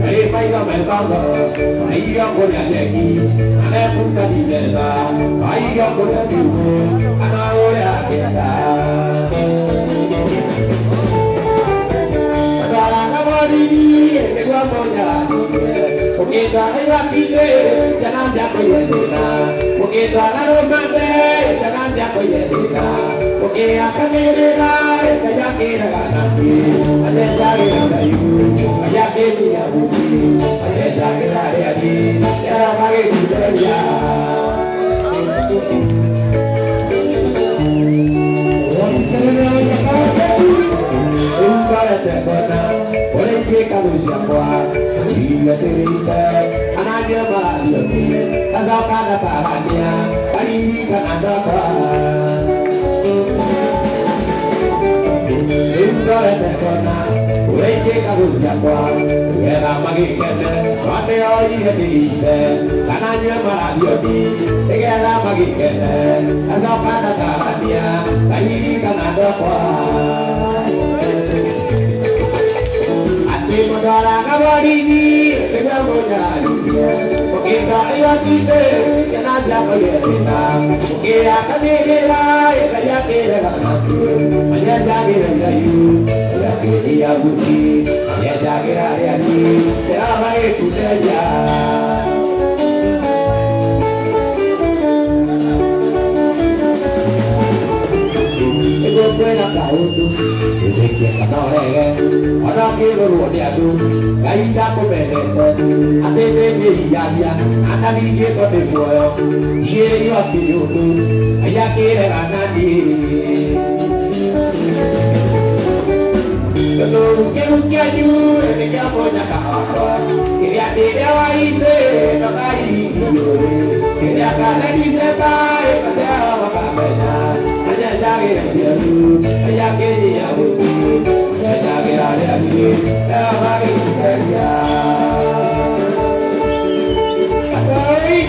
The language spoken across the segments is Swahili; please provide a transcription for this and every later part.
Terima mai ga mai sa ga ai ga ko ya ne ki ane ku ka di ne sa ai ga ko ya di ko ana o ya ke da Para ga bo di ke gua mo ya Porque toda la vida ya no se apoya porque toda la romance ya no se apoya porque acá me verá que ya quiera ganar allá ya quiera yo allá que ya voy allá ya quiera allí ya va que tú ya un para te cortar por el que caduce a Bila cerita anaknya berlebih asalkan dapatannya berikan anda Sindor tekona Ueke kamu siapa Uela magi kene Wate oi hati Kananya maradiodi Tegela magi kene asalkan dapatannya berikan anda Modala kabarini dengan modal Oke kaya kita kena siapa ya kita Oke akan digerai kaya kita nanti Hanya jaga rayu Kaya dia bukti Hanya jaga rayu Siapa itu saja Ego pueda kau tu Ubikin kata orang Orang kira ruang dia tu Gaida ko beneto Ate bebe iya dia Anda bige ko te boyo Iye yo akiyo tu Aya kira anadi Kalau uke aju Ini kamu nyaka apa Ini ade dewa ite Nakai iyo Ini akan lagi sepai Kasih maka bena Hanya jagi dia tu Aya kiri ya bukti Jaga lagi, sama kita dia. Baik,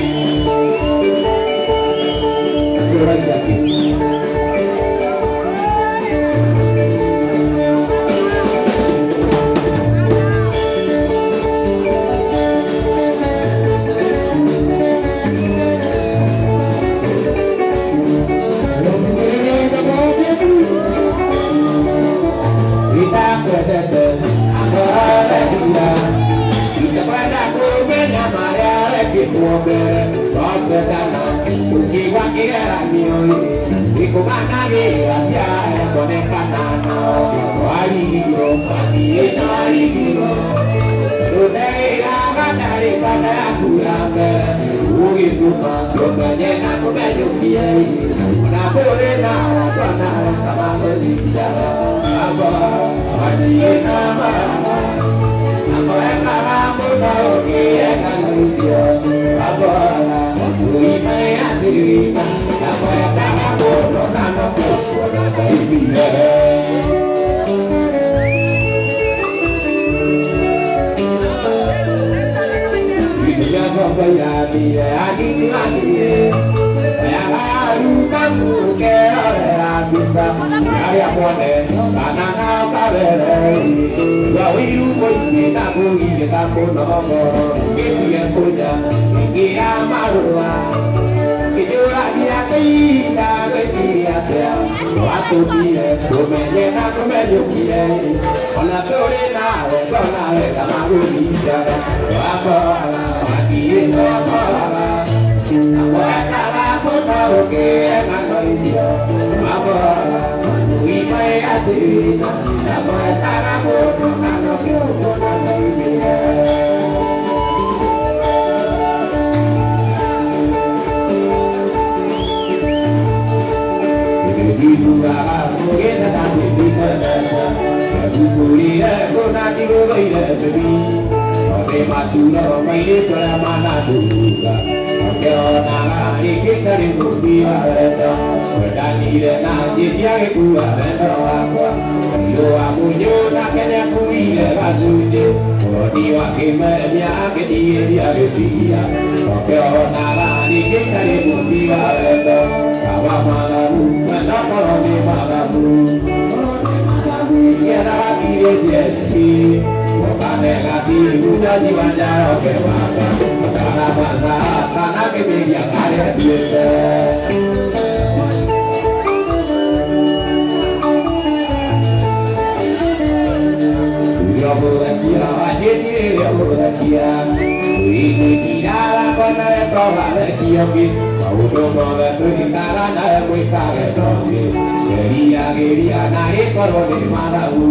kurang jadi. negati punya jiwa jauh keluarga karena masa karena kemudian ada duitnya. Dia berhadiah, dia berhadiah. Ini tidak kona prova vecchio che autonomo tricala da questa che geria na e corone marabu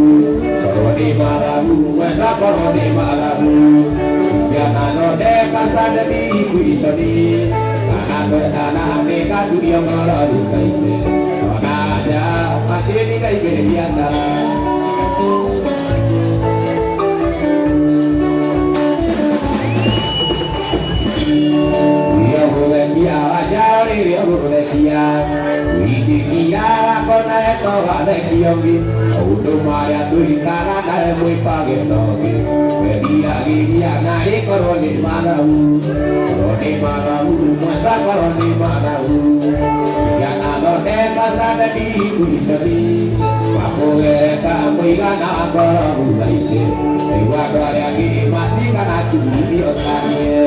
quella corone marabu ya no de casa de mi qui ana ne ka tu dia marabu kai ona ja pati ni kai geria na dia berhadiah, ini dia kona itu ada kiogi, automaya tu ikan ada mui pagi togi, dia naik koroni marahu, mata koroni marahu, yang ada dekat ada di kuisari, aku kamu ikan apa buaile, ewa karya mati karena tu di otaknya.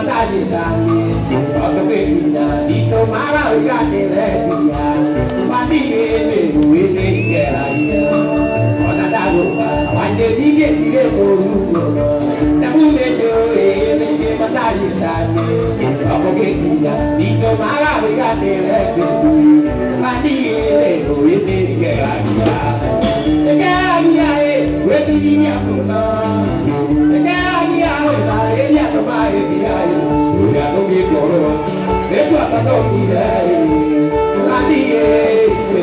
Mataditani, Otopina, Dito Mala, we got the Redia, Mati, we take care of you. Onadaruka, one day, we get the Guru, Namunejo, Mataditani, Otopina, Dito Mala, we got the Redia, Mati, we take care of you. The guy, where do you have the guy? Ella no va a ir ahí, ya no me lloro, de tu atato mira, nadie me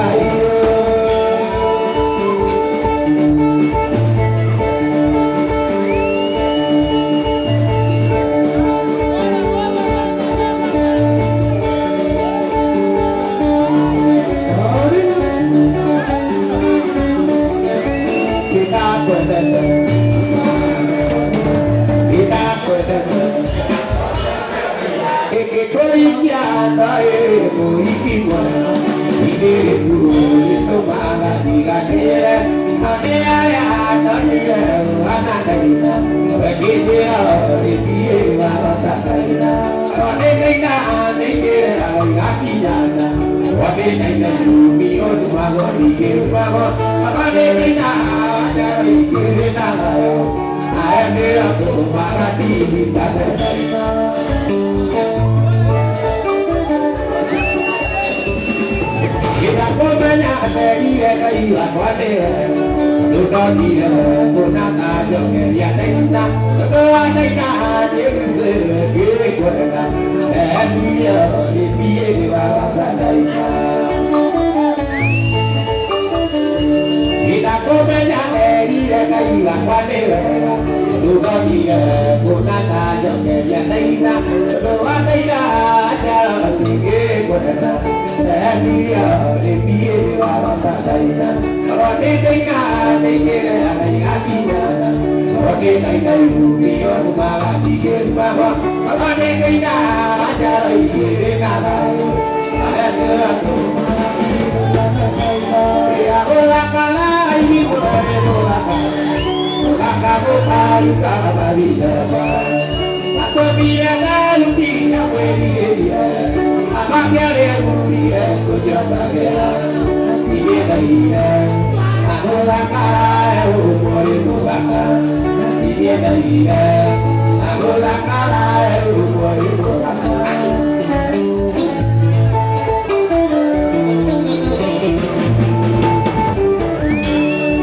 ahí. Kita puede Kita komanya dari iwa kwate, lupa dia puna tajo ya nena, doa nena jengse kiri kwena, dia lipiye bawa sadainya. Kita komanya dari iwa kwate, lupa dia puna tajo ya nena, doa nena jengse kiri kwena. Dia lebih bawa sadainya. Kalau dia akhirnya, kalau dia bumi orang malah pikir bahwa kalau dia ajar ini kalau ada tu. Ya olah kalah ini boleh olah kamu tahu kalau bisa. Aku biar lupa boleh dia. Amaknya dia mulia, kujo bagela, ini dia. Aku lakar, umur bakal, ini dia. Aku lakar, umur bakal.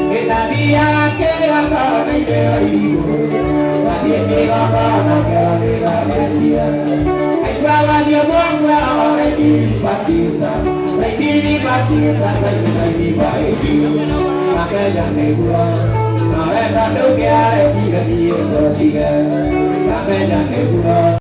Kita biar kelakar negara ibu, nanti kelakar negara dia. Bawa dia bawa orang di batita, lagi di batita saya di baik, maka jangan pulang, kalau tak ada kaya dia dia, maka jangan pulang.